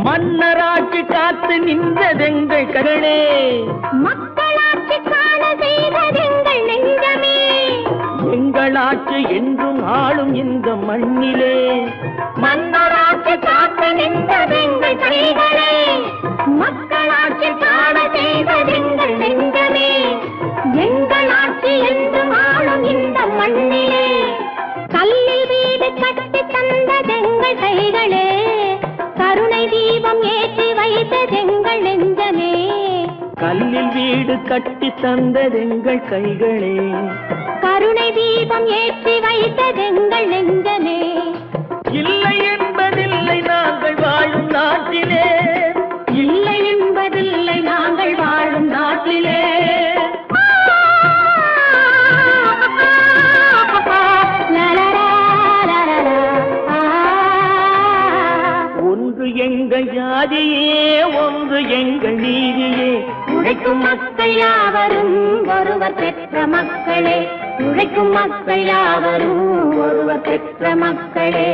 மன்னராட்சி காத்து நின்றதெங்கள் கருணே, மக்களாட்சி காண செய்ததெங்கள் நெஞ்சமே. எங்களாட்சி என்றும் ஆளும் இந்த மண்ணிலே. மன்னராட்சி காத்து நின்றதெங்கள் கைகளே, மக்களாட்சி காண செய்ததெங்கள் நெஞ்சமே. எங்களாட்சி என்றும் ஆளும் இந்த மண்ணிலே. கல்லில் வீடு கட்டி தந்ததெங்கள் கைகளே, கருணை தீபம் ஏற்றி வைத்ததெங்கள் நெஞ்சமே. கல்லில் வீடு கட்டி தந்ததெங்கள் கைகளே, கருணை தீபம் ஏற்றி வைத்ததெங்கள் நெஞ்சமே. இல்லை என்பதில்லை நாங்கள் வாழும் நாட்டிலே, இல்லை என்பதில்லை நாங்கள் வாழும் நாட்டிலே. ஒன்று எங்கள் ஜாதியே, ஒன்று எங்கள் நீதியே. உழைக்கும் மக்கள் யாவரும் ஒருவர் பெற்ற மக்களே. உழைக்கும் மக்கள் யாவரும் ஒருவர் பெற்ற மக்களே.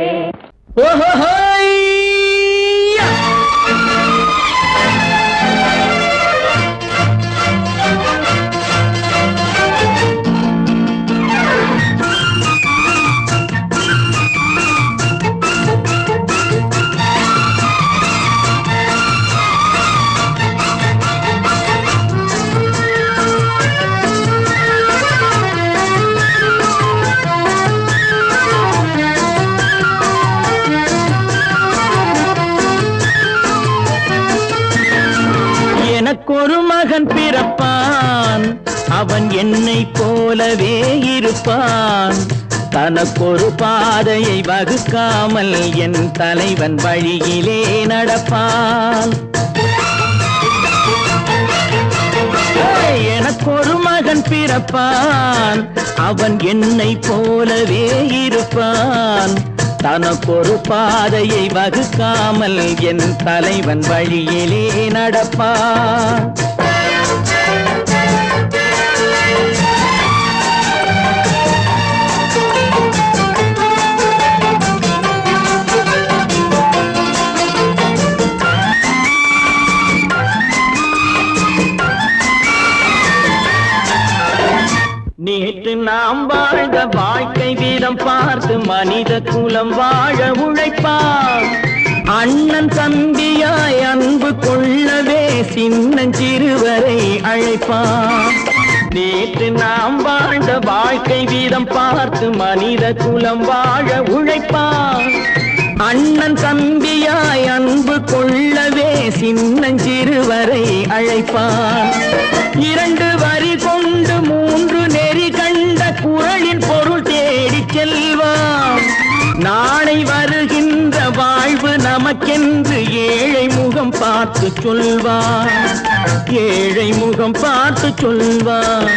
எனக்கொரு மகன் பிறப்பான், அவன் என்னை போலவே இருப்பான். தனக்கொரு பாதையை வகுக்காமல் என் தலைவன் வழியிலே நடப்பான். எனக்கொரு மகன் பிறப்பான், அவன் என்னை போலவே இருப்பான். தனக்கொரு பாதையை வகுக்காமல் என் தலைவன் வழியிலே நடப்பான். நேற்று நாம் வாழ்ந்த வாழ்க்கை வீதம் பார்த்து மனித குலம் வாழ உழைப்பான். அண்ணன் தம்பியாய் அன்பு கொள்ளவே சின்னஞ்சிறுவரை அழைப்பான். நேற்று நாம் வாழ்ந்த வாழ்க்கை வீதம் பார்த்து மனித குலம் வாழ உழைப்பான். அண்ணன் தம்பியாய் அன்பு கொள்ளவே சின்னஞ்சிறுவரை அழைப்பான். இரண்டு வரி கொண்டு மூன்று நெறி கண்ட குறளின் பொருள் தேடிச் செல்வான். நாளை வருகின்ற வாழ்வு நமக்கென்று ஏழை முகம் பார்த்து சொல்வான். ஏழை முகம் பார்த்து சொல்வான்.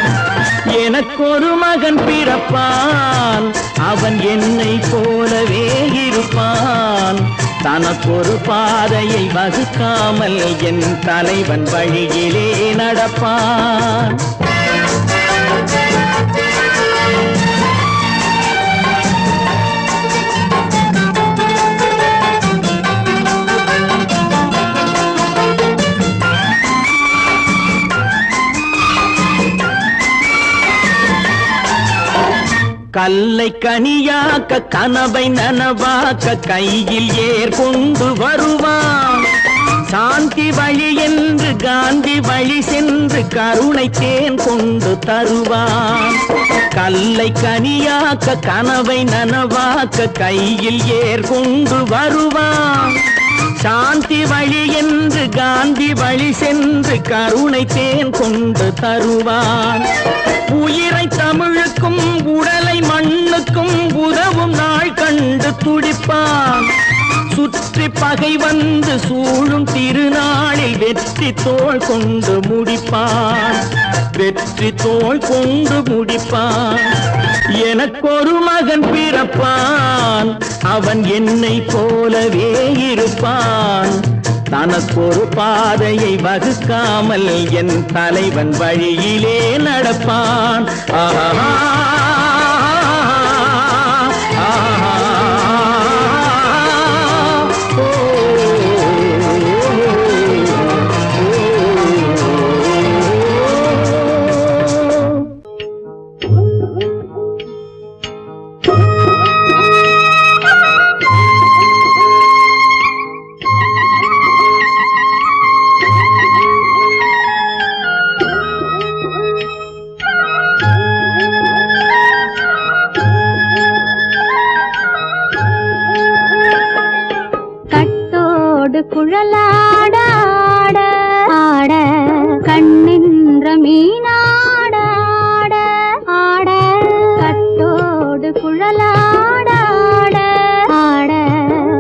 எனக்கொரு மகன் பிறப்பான், அவன் என்னை போலவே இருப்பான். தனக்கொரு பாதையை வகுக்காமல் என் தலைவன் வழியிலே நடப்பான். கல்லை கனியாக்க கனவை நனவாக்க கையில் ஏற்கொண்டு வருவான். சாந்தி வழி என்று காந்தி வழி சென்று கருணை தேன் கொண்டு தருவான். கல்லை கனியாக்க கனவை நனவாக்க கையில் ஏற்கொண்டு வருவான். சாந்தி வழி என்று காந்தி வழி சென்று கருணை தேன் கொண்டு தருவான். உயிரை தமிழுக்கும் உடலை மண்ணுக்கும் உதவும் நாள் கண்டு துடிப்பான். சுற்றி பகை வந்து சூழும் திருநாளில் வெற்றி தோள் கொண்டு முடிப்பான், வெற்றி தோள் கொண்டு முடிப்பான். எனக்கொரு மகன் பிறப்பான், அவன் என்னை போலவே இருப்பான். தனக்கொரு பாதையை வகுக்காமல் என் தலைவன் வழியிலே நடப்பான். ஆஹா குழலாட ஆட ஆட கண்ணின்ற மீனாட ஆட ஆட கட்டோடு குழலாட ஆட ஆட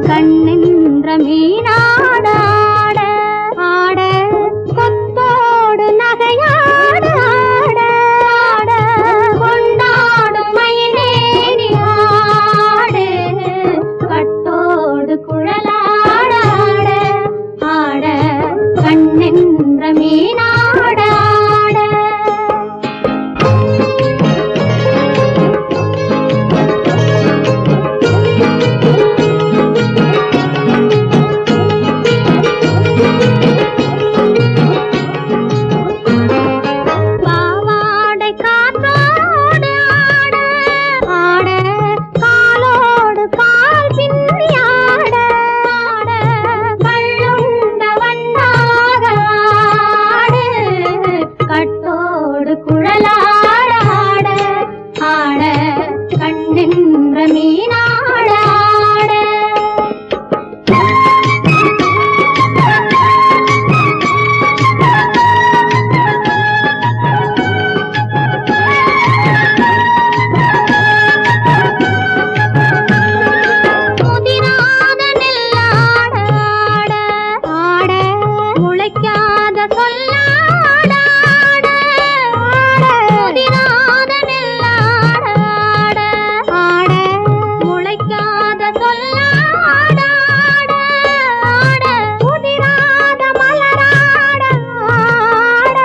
கண்ணின்ற மீனாட ஆட ஆட கொத்தோடு நகையாட ஆட ஆட கொண்டாடும் மயிலேறி ஆடு கட்டோடு குழலாட கண்ணென்ற மீனாட பாவாடை காற்றோடு ஆட ஆட காலோடு கால் பின்னி ஆட ஆட கள்ளுண்ட வண்ணாக ஆடு கட்டோடு குழலாட ஆட ஆட கண்ணென்ற மீனாட ஆட முதிராத நெல்லாட ஆட ஆட முளைக்காத சொல்லாட ஆட ஆட முதிராத நெல்லாட ஆட ஆட முளைக்காத சொல்லாட ஆட ஆட முதிராத மலராட ஆட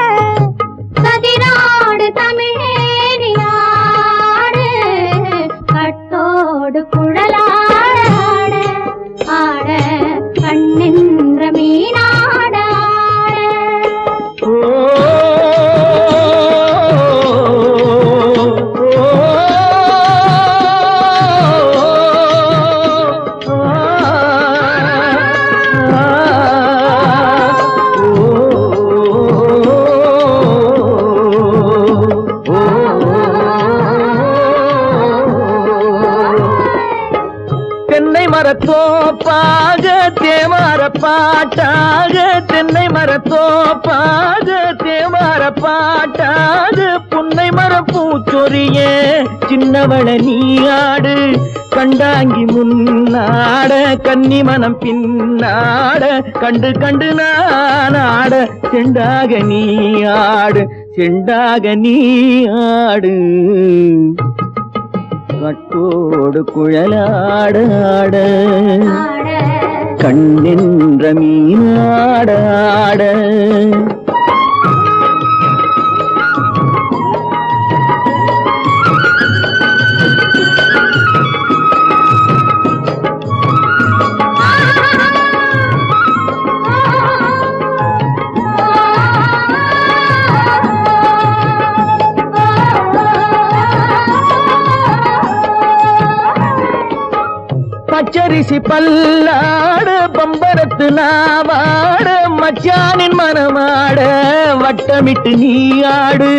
கதிராடு தமிழேறி ஆடு கட்டோடு குழலாட ஆட கண்ணென்ற மீனாட தென்னை மரத்தோப்பாக தேமார பாட்டாக, தென்னை மரத்தோப்பாக தேமார பாட்டாக, புன்னை மர பூச்சொரிய சின்னவள நீயாடு கண்டாங்கி முன்னாட கன்னி மனம் பின்னாட கண்டு கண்டு நானாட செண்டாக நீயாடு செண்டாக நீயாடு கட்டோடு குழலாட ஆட கண்ணென்ற மீனாட ஆட பச்சரிசி பல்லாட பம்பரத்து நாவாட மச்சானின் மனமாட வட்டமிட்டு நீயாடு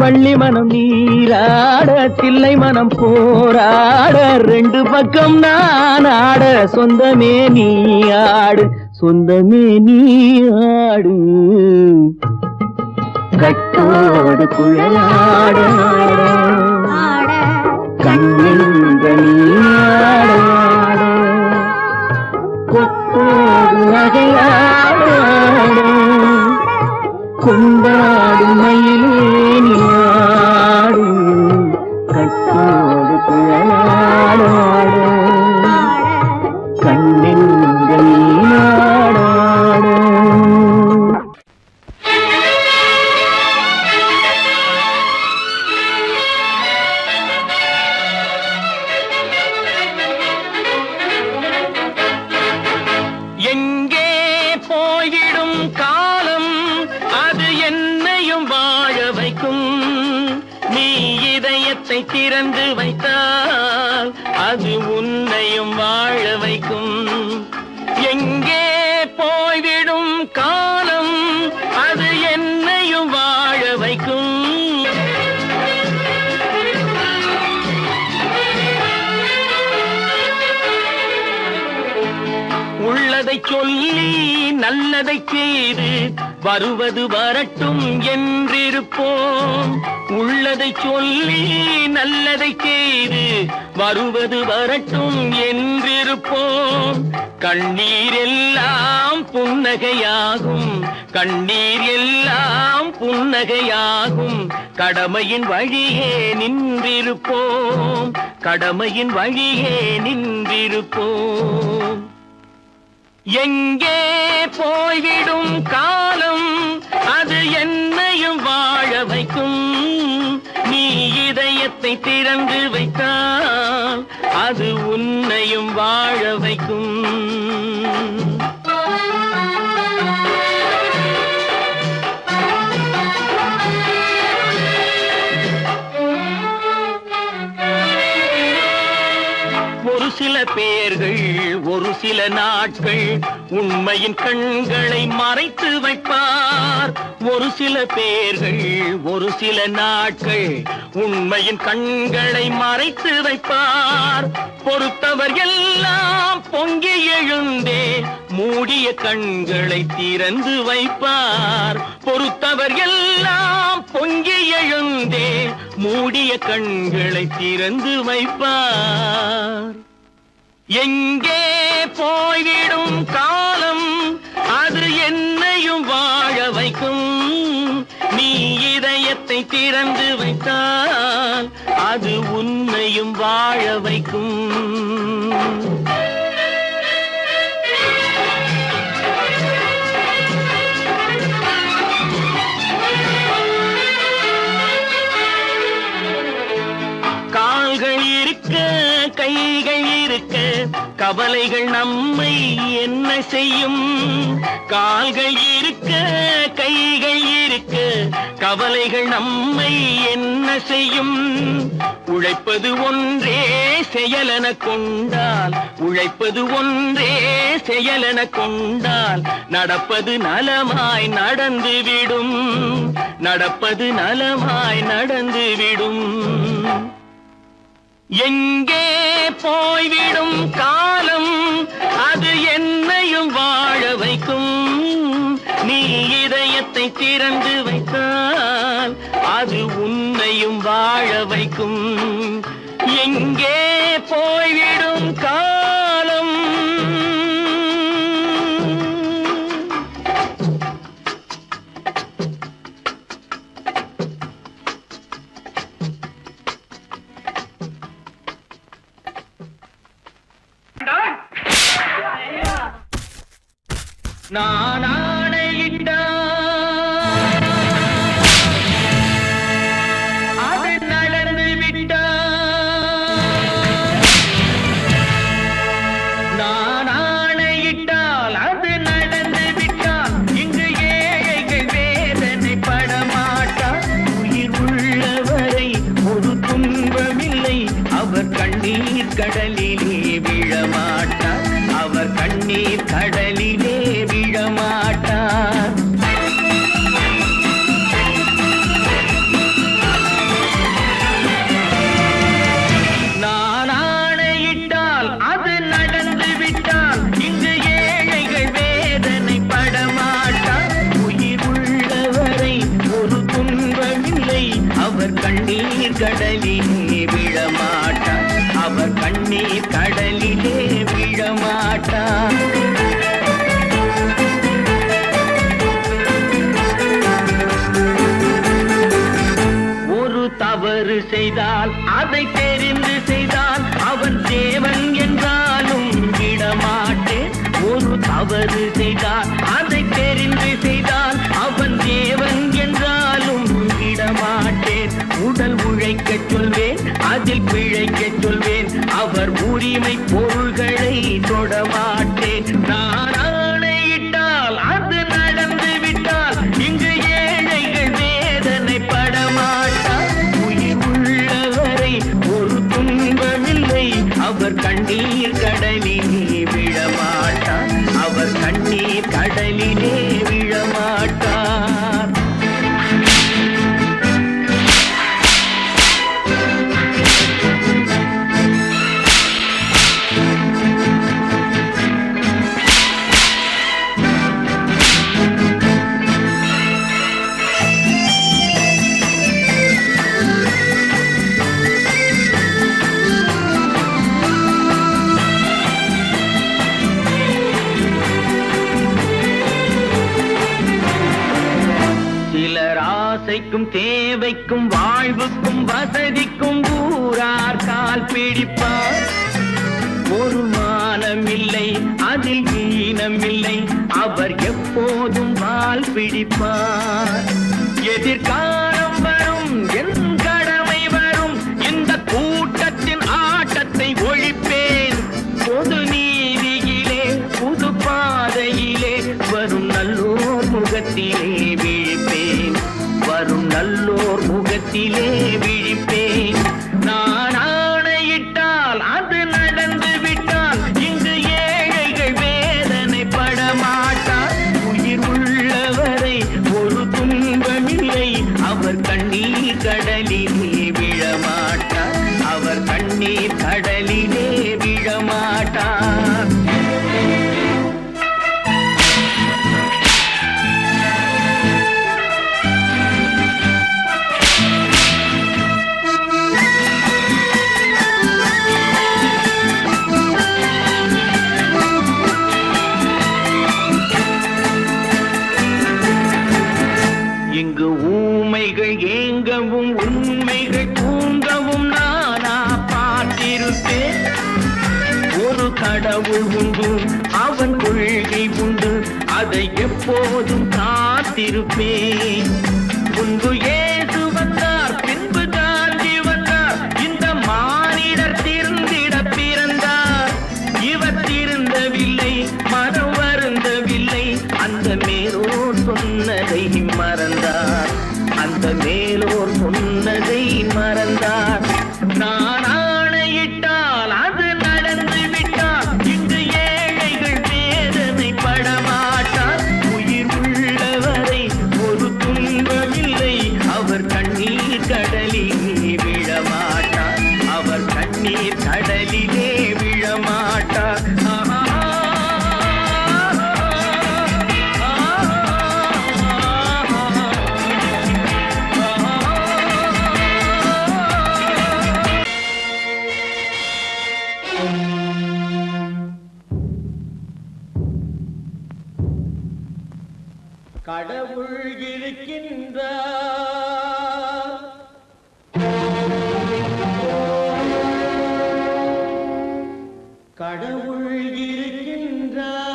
வள்ளி மனம் நீராட தில்லை மனம் போராட ரெண்டு பக்கம் நான் ஆட சொந்தமே நீயாடு சொந்தமே நீயாடு கட்டோடு குழலாட கண்ணின்ற நீயாட நகையாடு கொண்டாடும் மயிலேனியாடு கட்டோடு குழலாடாடு கண்ணெங்கள் நீராடாடு. எங்கே போய்விடும் காலம் அது என்னையும் வாழ வைக்கும். நீ இதயத்தை திறந்து வைத்தால் அது உன்னையும் வாழ வைக்கும். எங்கே போய்விடும் காலம் அது என்னையும் வாழ வைக்கும். உள்ளதை சொல்லி நல்லதை செய்து வருவது வரட்டும் என்றிருப்போம். உள்ளதை சொல்லி நல்லதை செய்து வருவது வரட்டும் என்றிருப்போம். கண்ணீர் எல்லாம் புன்னகையாகும், கண்ணீர் எல்லாம் புன்னகையாகும். கடமையின் வழியே நின்றிருப்போம், கடமையின் வழியே நின்றிருப்போம். எங்கே போய்விடும் காலம் அது என்னையும் வாழ வைக்கும். நீ இதயத்தை திறந்து வைத்தால் அது உன்னையும் வாழ வைக்கும். ஒரு சில பேர்கள் ஒரு சில நாட்கள் உண்மையின் கண்களை மறைத்து வைப்பார். ஒரு சில பேர்கள் ஒரு சில நாட்கள் உண்மையின் கண்களை மறைத்து வைப்பார். பொறுத்தவர் எல்லாம் பொங்கி எழுந்தே மூடிய கண்களை திறந்து வைப்பார். பொறுத்தவர் எல்லாம் பொங்கி எழுந்தே மூடிய கண்களை திறந்து வைப்பார். எங்கே போய்விடும் காலம் அது என்னையும் வாழ வைக்கும். நீ இதயத்தை திறந்து வைத்தால் அது உன்னையும் வாழ வைக்கும். கால்கள் இருக்க கைகள் இருக்க கவலைகள் நம்மை என்ன செய்யும். கால்கள் இருக்க கைகள் இருக்க கவலைகள் நம்மை என்ன செய்யும். உழைப்பது ஒன்றே செயலென கொண்டால், உழைப்பது ஒன்றே செயலென கொண்டால் நடப்பது நலமாய் நடந்துவிடும், நடப்பது நலமாய் நடந்துவிடும். எங்கே போய்விடும் காலம் அது என்னையும் வாழ வைக்கும். நீ இதயத்தை திறந்து வைத்தால் அது உன்னையும் வாழ வைக்கும். எங்கே போய்விடும் காலம் நான் ஆணையிட்டால் அது நடந்து விட்டால். நான் ஆணையிட்டால் அது நடந்து விட்டால். இங்கு ஏழைகள் வேதனை படமாட்டார். உயிர் உள்ளவரை ஒரு துன்பமில்லை. அவர் கண்ணீர் கடலிலே விழமாட்டார், அவர் கண்ணீர் கடலிலே விழமாட்டார். நான் ஆணையிட்டால் அது நடந்து விட்டால். இங்கு ஏழைகள் வேதனை படமாட்டார். உயிர் உள்ளவரை ஒரு துன்பமில்லை. அவர் கண்ணீர் கடலிலே விழமாட்டார், அவர் கண்ணீர் கடலிலே விழமாட்டார். செய்தால் அதை தெரிந்து செய்தால் அவன் தேவன் என்றாலும் விடமாட்டேன். ஒரு தவறு செய்தால் அதை தெரிந்து செய்தால் அவன் தேவன் என்றாலும் விடமாட்டேன். உடல் உழைக்கச் சொல்வேன், அதில் பிழைக்கச் சொல்வேன், அவர் உரிமை பொருள்களை தொடமாட்டேன். நான் ஆணையிட்டால் அது நடந்து விட்டால் இங்கு ஏழைகள் வேதனை படமாட்டார். உயிர் உள்ளவரை ஒரு துன்பமில்லை, அவர் கண்ணீர் கடலிலே விழமாட்டார். அவர் கண்ணீர் கடலிலே விழமாட்டார். ஆசைக்கும் தேவைக்கும் வாழ்வுக்கும் வசதிக்கும் ஊரார் கால் பிடிப்பார். ஒரு மானமில்லை, அதில் ஈனமில்லை, அவர் எப்போதும் வால் பிடிப்பார். எதிர்காலம் வரும், என் கடமை வரும், இந்த கூட்டத்தின் ஆட்டத்தை ஒழிப்பேன். பொது நீதியிலே புது பாதையிலே வரும் நல்லோர் முகத்திலே விழிப்பேன். வரும் நல்லோர் முகத்திலே விழிப்பேன். நான் ஆணையிட்டால் அது நடந்து விட்டால் இங்கு ஏழைகள் வேதனை படமாட்டார். உயிர் உள்ளவரை ஒரு துன்பமில்லை, அவர் கண்ணீர் கடலிலே விழமாட்டார். அவர் கண்ணீர் கடலிலே விழமாட்டார். இங்கு ஊமைகள் ஏங்கவும் உண்மைகள் தூங்கவும் நானா பார்த்திருப்பேன். ஒரு கடவுள் உண்டு, அவன் கொள்கை உண்டு, அதை எப்போதும் காத்திருப்பேன். முன்பு இயேசு வந்தார், பின்பு காந்தி வந்தார், இந்த மானிடர் திருந்திட பிறந்தார். இவர் திருந்தவில்லை, மனம் வருந்தவில்லை, அந்த மேலோர் சொன்னதை மறந்தார். அந்த மேலோர் சொன்னதை மறந்தார். நான் ஆணையிட்டால் அது நடந்து விட்டால் இங்கு ஏழைகள் வேதனை படமாட்டார். உயிர் உள்ளவரை ஒரு துன்பமில்லை, அவர் கண்ணீர் கடலிலே விழமாட்டார். அவர் கண்ணீர் கடலிலே விழமாட்டார். கடவுள் இருக்கின்றார், கடவுள் இருக்கின்றார்.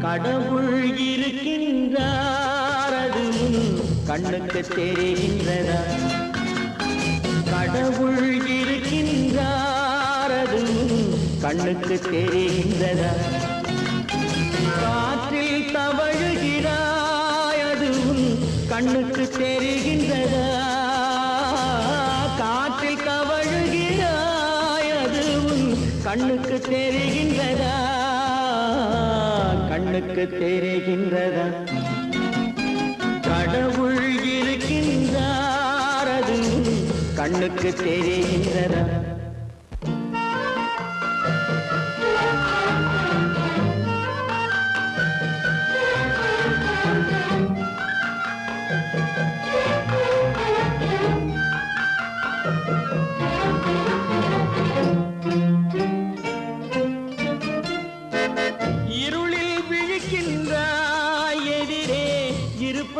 கடவுள் இருக்கின்றார், அது கண்ணுக்கு தெரிகின்றதா? கடவுள் இருக்கின்றார், அது கண்ணுக்கு தெரிகின்றதா? காற்றில் தவழுகிறாய், அது கண்ணுக்கு தெரிகின்றதா? காற்றில் தவழுகிறாய், அது கண்ணுக்கு தெரிகின்றதா? கண்ணுக்கு தெரிகின்றதா? கடவுள் இருக்கின்றார், அது கண்ணுக்கு தெரிகின்றதா?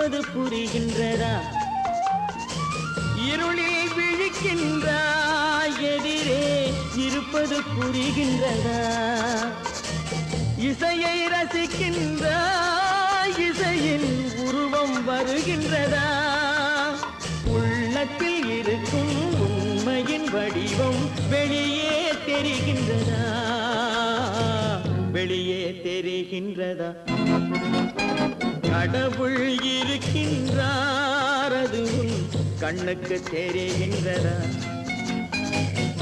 இருப்பது புரிகின்றதா? இருளில் விழிக்கின்றாய், எதிரே இருப்பது புரிகின்றதா? இசையை ரசிக்கின்றாய், இசையின் உருவம் வருகின்றதா? உள்ளத்தில் இருக்கும் உண்மையின் வடிவம் வெளியே தெரிகின்றதா? வெளியே தெரிகின்றதா? கடவுள் இருக்கின்றார், அது உன் கண்ணுக்கு தெரிகின்றதா?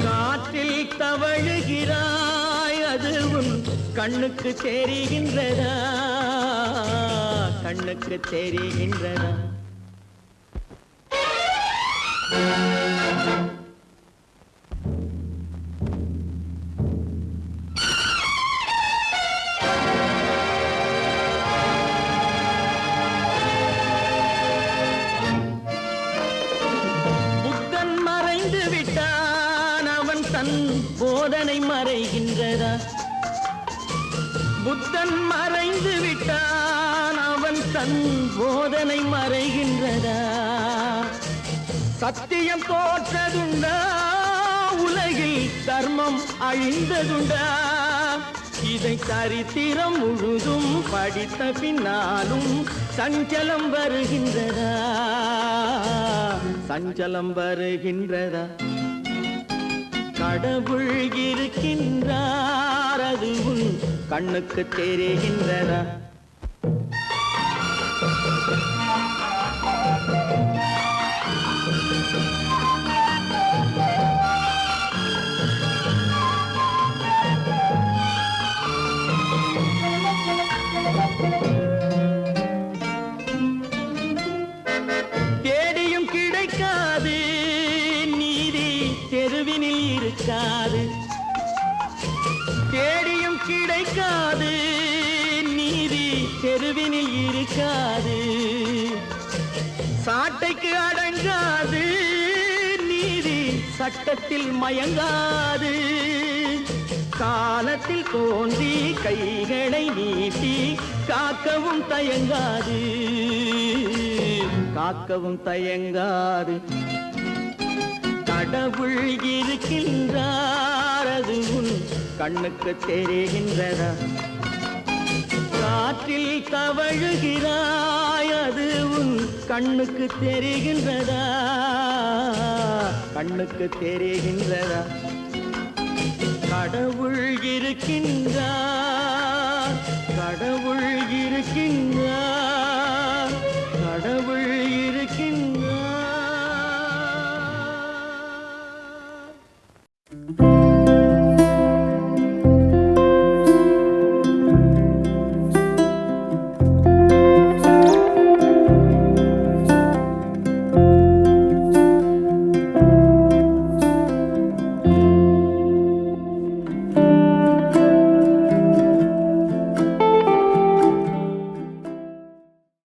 காற்றில் தவழுகிறாய், அது உன் கண்ணுக்கு தெரிகின்றதா? கண்ணுக்கு தெரிகின்றதா? புத்தன் மறைந்து விட்டான், அவன் தன் போதனை மறைகின்றதா? புத்தன் மறைந்து விட்டான், அவன் தன் போதனை மறைகின்றதா? சத்தியம் தோற்றதுண்டா? உலகில் தர்மம் அழிந்ததுண்டா? இதை சரித்திரம் முழுதும் படித்த பின்னாலும் சஞ்சலம் வருகின்றதா? சஞ்சலம் வருகின்றதா? கடவுள் இருக்கின்றார், அது உன் கண்ணுக்கு தெரிகின்றதா? தேடியும் கிடைக்காது நீதி, தெருவினில் இருக்காது. தேடியும் கிடைக்காது நீதி, தெருவினில் இருக்காது. சாட்டைக்கு அடங்காது நீதி, சட்டத்தில் மயங்காது. காலத்தில் தோன்றி கைகளை நீட்டி காக்கவும் தயங்காது, காக்கவும் தயங்காது. கடவுள் இருக்கின்றார், அது உன் கண்ணுக்கு தெரிகின்றதா? காற்றில் தவழுகிறாய், அது உன் கண்ணுக்கு தெரிகின்றதா? கண்ணுக்கு தெரிகின்றதா? கடவுள் இருக்கின்றார், கடவுள் இருக்கின்றார், கடவுள் இருக்கின்றார்.